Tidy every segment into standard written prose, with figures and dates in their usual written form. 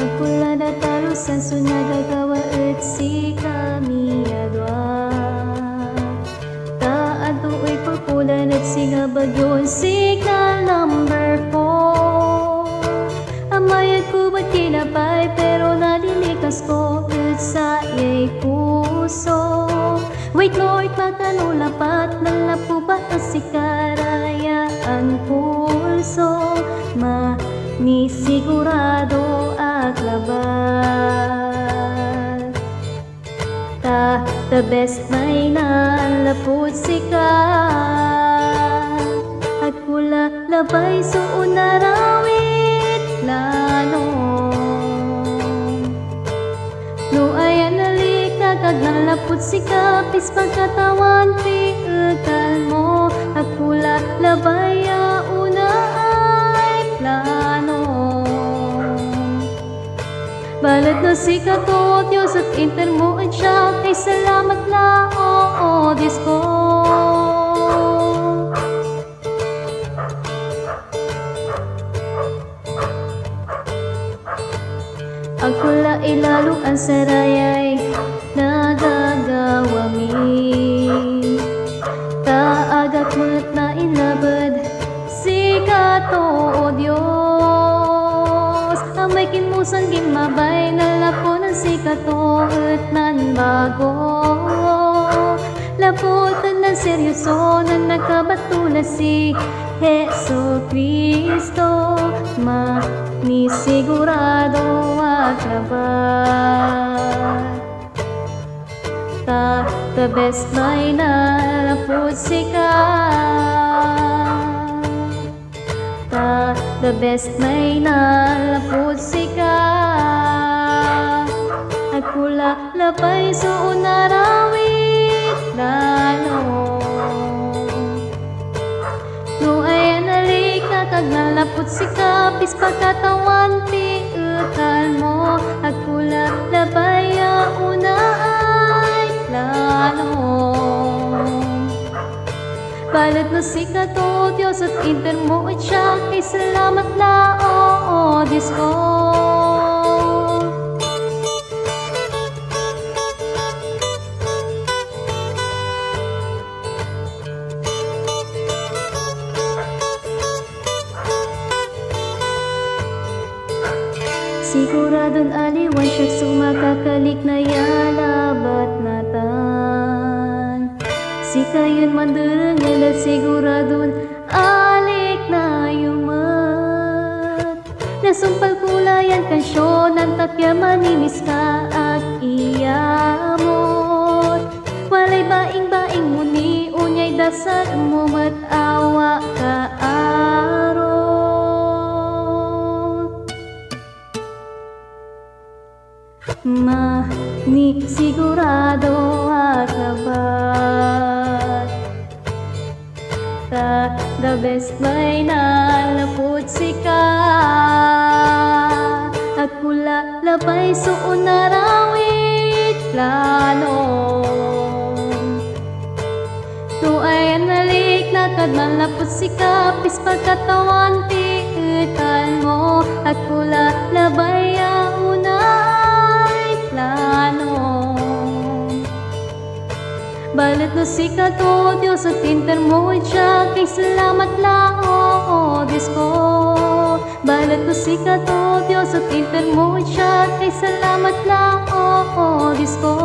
Agpula na talusan sunagagawa at si kami adwa. Taatu'y pagpulan at singabagyon signal number 4. Amayat ko ba't kinapay pero nalilikas ko at sa iya'y puso. Wait Lord, matanulapat ng lapo ba at si karayaan pulso. Manisigurado aglaban. The best may nalapot sikat. At pula labay suon narawit plano. No ayan nalika kag nalapot sikat. Pis pagkatawan piital mo. At pula labay una ay plano. Balat na si kato, Diyos at inter mo at siya. Kay salamat na, oo, Diyos ko. Ang kula ilalong ang sarayay nagagawami. Kaagat mulat na inabad si kato, o Diyos. Amay kinmusang gimabay na lapo ng sikato at nan bago. Laputan ng seryoso na nakabatula si Heso Kristo. Manisigurado aglaban. The best may nalapot sikat. The best may nalapot sikat. At pula labay suon narawit lalo. No ay nalika kag nalapot sikat. Pis pagkatawan piutal mo. At pula labay una ay lalo. Balat na si kato, Diyos at inter mo at siya. Kay salamat na, oo, Diyos ko. Siguradon aliwan siya sumakakalik na yalabat natan. Si kayon mandurungan at siguradon alik na yumat. Nasumpal kulayan kansyon ang takya manimis ka at iyamot. Walay baing-baing muni unyay dasal mo matawa ka aron. Manisigurado aglaban. The best may nalapot sikat. At pula labay suon narawit plano. No ay nalik na kad malapot sikat. Pis pagkatawan piital mo. At pula labay una ay plano. Balat na si kato, Diyos at inter mo at siya. Kay salamat na, oo, Diyos ko. Balat na si kato, Diyos at inter mo at siya. Kay salamat na, oo, Diyos ko.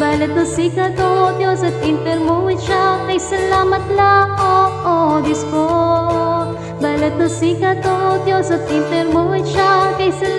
Balat na si kato, Diyos at inter mo at siya. Kay salamat na, oo, Diyos ko. Balat na si kato, Diyos at inter mo at siya. Kay salamat